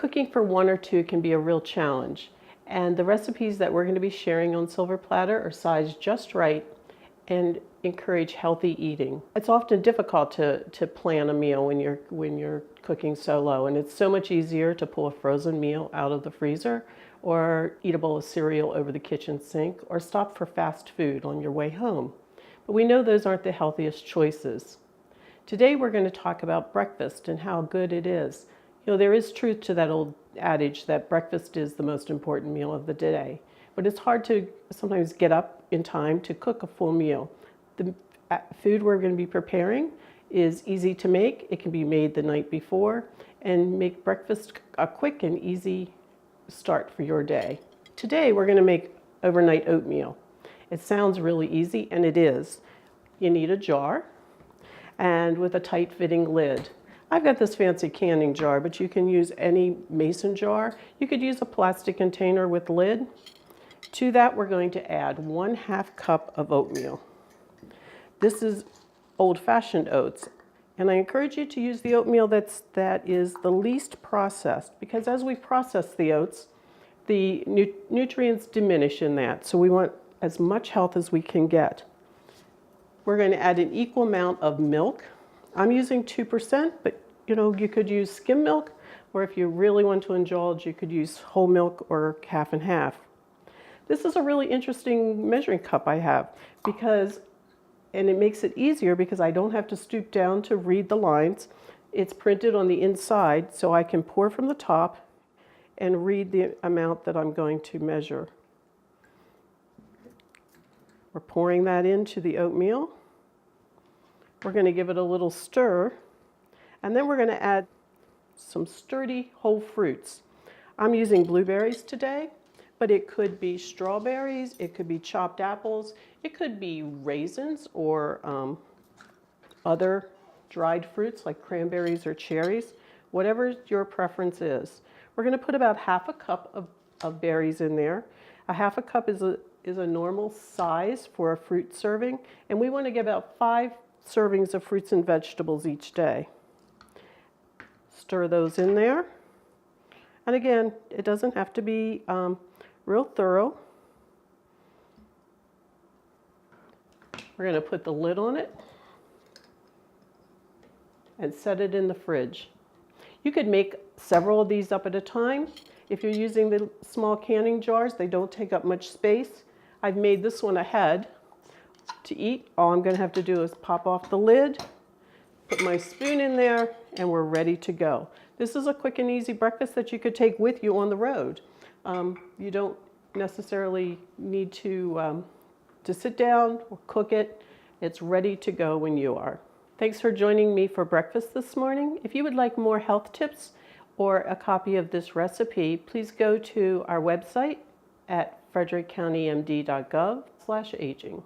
Cooking for one or two can be a real challenge, and the recipes that we're going to be sharing on Silver Platter are sized just right and encourage healthy eating. It's often difficult to plan a meal when you're cooking solo, and it's so much easier to pull a frozen meal out of the freezer or eat a bowl of cereal over the kitchen sink or stop for fast food on your way home. But we know those aren't the healthiest choices. Today we're going to talk about breakfast and how good it is. You know, there is truth to that old adage that breakfast is the most important meal of the day, but it's hard to sometimes get up in time to cook a full meal. The food we're going to be preparing is easy to make. It can be made the night before and make breakfast a quick and easy start for your day. Today we're going to make overnight oatmeal. It sounds really easy, and it is. You need a jar and with a tight fitting lid. I've got this fancy canning jar, but you can use any mason jar. You could use a plastic container with lid. To that, we're going to add 1/2 cup of oatmeal. This is old-fashioned oats, and I encourage you to use the oatmeal that is the least processed, because as we process the oats, the nutrients diminish in that, so we want as much health as we can get. We're going to add an equal amount of milk. I'm using 2%, but you could use skim milk, or if you really want to indulge, you could use whole milk or half and half. This is a really interesting measuring cup I have and it makes it easier because I don't have to stoop down to read the lines. It's printed on the inside, so I can pour from the top and read the amount that I'm going to measure. We're pouring that into the oatmeal. We're going to give it a little stir, and then we're going to add some sturdy whole fruits. I'm using blueberries today, but it could be strawberries, it could be chopped apples, it could be raisins or other dried fruits like cranberries or cherries, whatever your preference is. We're going to put about 1/2 cup of berries in there. 1/2 cup is a normal size for a fruit serving, and we want to get about 5 servings of fruits and vegetables each day. Stir those in there. And again, it doesn't have to be real thorough. We're going to put the lid on it and set it in the fridge. You could make several of these up at a time. If you're using the small canning jars, they don't take up much space. I've made this one ahead to eat. All I'm going to have to do is pop off the lid, put my spoon in there, and we're ready to go. This is a quick and easy breakfast that you could take with you on the road. You don't necessarily need to sit down or cook it. It's ready to go when you are. Thanks for joining me for breakfast this morning. If you would like more health tips or a copy of this recipe, please go to our website at frederickcountymd.gov/aging.